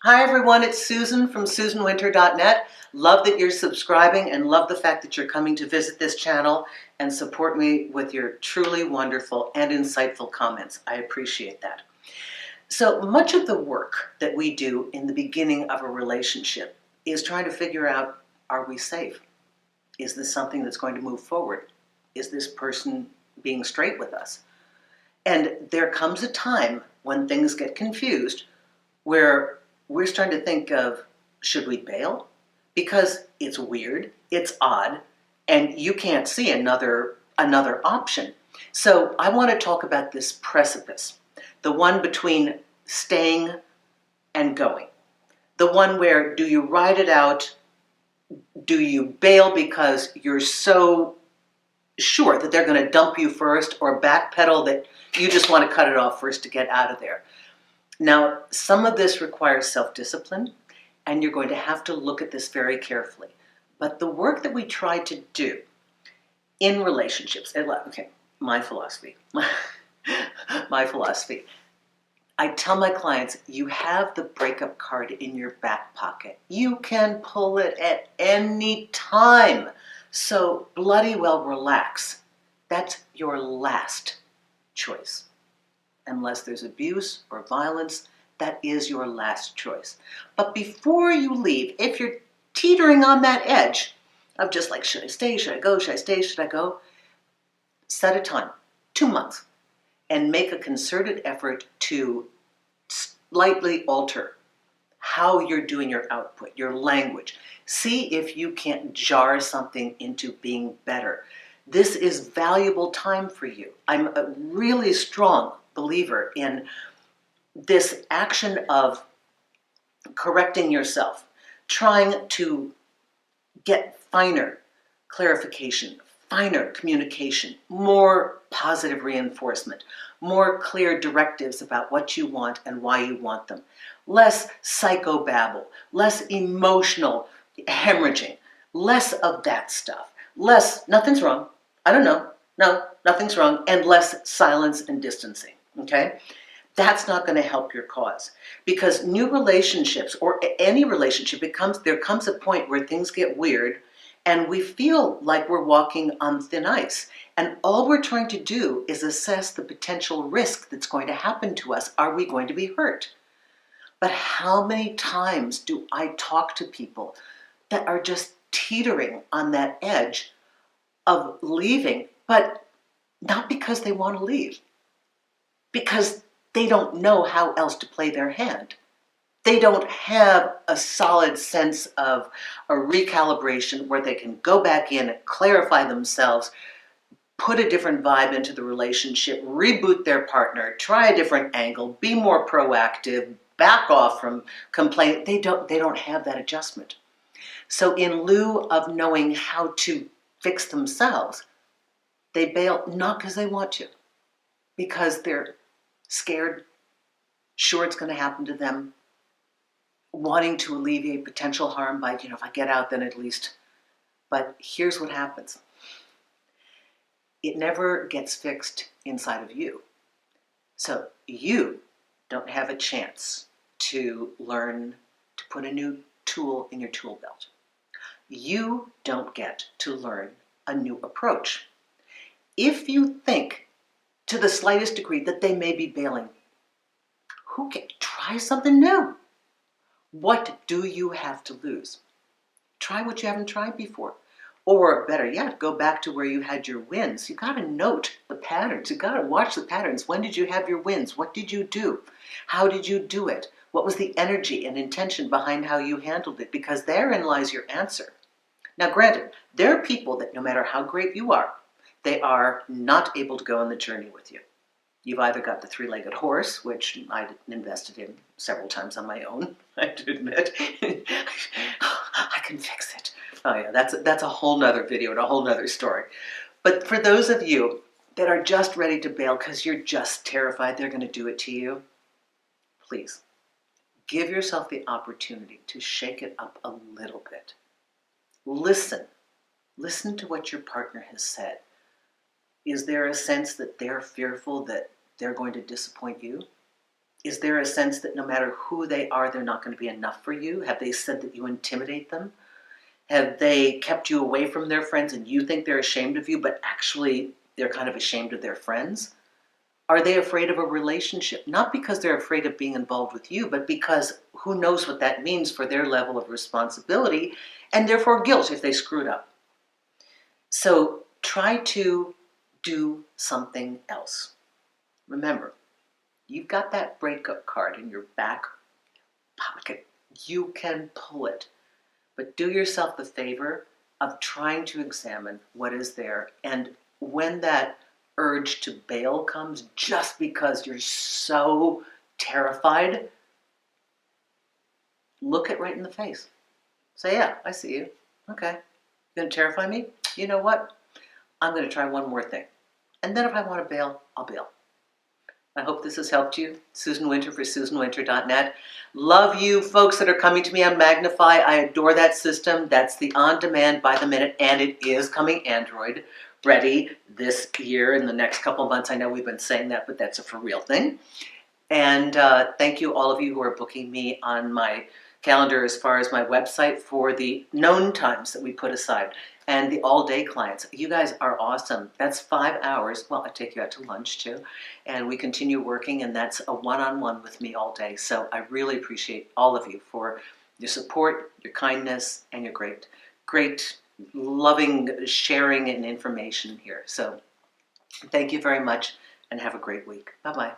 Hi everyone, it's Susan from SusanWinter.net. Love that you're subscribing and love the fact that you're coming to visit this channel and support me with your truly wonderful and insightful comments. I appreciate that. So much of the work that we do in the beginning of a relationship is trying to figure out, are we safe? Is this something that's going to move forward? Is this person being straight with us? And there comes a time when things get confused where we're starting to think of, should we bail? Because it's weird, it's odd, and you can't see another option. So I want to talk about this precipice, the one between staying and going. The one where, do you ride it out? Do you bail because you're so sure that they're going to dump you first, or backpedal that you just want to cut it off first to get out of there? Now, some of this requires self-discipline, and you're going to have to look at this very carefully. But the work that we try to do in relationships, okay, my philosophy, I tell my clients, you have the breakup card in your back pocket. You can pull it at any time. So bloody well relax. That's your last choice. Unless there's abuse or violence, that is your last choice. But before you leave, if you're teetering on that edge of just like, should I stay, should I go, should I stay, should I go? Set a time, 2 months, and make a concerted effort to slightly alter how you're doing your output, your language. See if you can't jar something into being better. This is valuable time for you. I'm a really strong believer in this action of correcting yourself, trying to get finer clarification, finer communication, more positive reinforcement, more clear directives about what you want and why you want them, less psychobabble, less emotional hemorrhaging, less of that stuff, less nothing's wrong, I don't know, no, nothing's wrong, and less silence and distancing. Okay, that's not going to help your cause, because new relationships, or any relationship, there comes a point where things get weird and we feel like we're walking on thin ice, and all we're trying to do is assess the potential risk that's going to happen to us. Are we going to be hurt? But how many times do I talk to people that are just teetering on that edge of leaving, but not because they want to leave, because they don't know how else to play their hand. They don't have a solid sense of a recalibration where they can go back in and clarify themselves, put a different vibe into the relationship, reboot their partner, try a different angle, be more proactive, back off from complaining. They don't have that adjustment. So in lieu of knowing how to fix themselves, they bail, not because they want to, because they're scared, sure it's going to happen to them, wanting to alleviate potential harm by, if I get out, then at least. But here's what happens. It never gets fixed inside of you. So you don't have a chance to learn to put a new tool in your tool belt. You don't get to learn a new approach. If you think to the slightest degree that they may be bailing, who can try something new? What do you have to lose? Try what you haven't tried before. Or better yet, go back to where you had your wins. You got to note the patterns. You got to watch the patterns. When did you have your wins? What did you do? How did you do it? What was the energy and intention behind how you handled it? Because therein lies your answer. Now, granted, there are people that no matter how great you are, they are not able to go on the journey with you. You've either got the three-legged horse, which I invested in several times on my own, I have to admit. I can fix it. Oh yeah, that's a whole nother video and a whole nother story. But for those of you that are just ready to bail because you're just terrified they're going to do it to you, please give yourself the opportunity to shake it up a little bit. Listen to what your partner has said. Is there a sense that they're fearful that they're going to disappoint you? Is there a sense that no matter who they are, they're not going to be enough for you? Have they said that you intimidate them? Have they kept you away from their friends and you think they're ashamed of you, but actually they're kind of ashamed of their friends? Are they afraid of a relationship? Not because they're afraid of being involved with you, but because who knows what that means for their level of responsibility and therefore guilt if they screwed up. So try to do something else. Remember, you've got that breakup card in your back pocket. You can pull it. But do yourself the favor of trying to examine what is there. And when that urge to bail comes just because you're so terrified, look it right in the face. Say, yeah, I see you. Okay. You're going to terrify me? You know what? I'm going to try one more thing. And then if I want to bail, I'll bail. I hope this has helped you. Susan Winter for SusanWinter.net. Love you folks that are coming to me on Magnifi. I adore that system. That's the on-demand by the minute, and it is coming Android ready this year in the next couple of months. I know we've been saying that, but that's a for real thing. And thank you all of you who are booking me on my calendar as far as my website for the known times that we put aside. And the all-day clients. You guys are awesome. That's 5 hours. Well, I take you out to lunch too. And we continue working, and that's a one-on-one with me all day. So I really appreciate all of you for your support, your kindness, and your great, loving sharing and information here. So thank you very much, and have a great week. Bye-bye.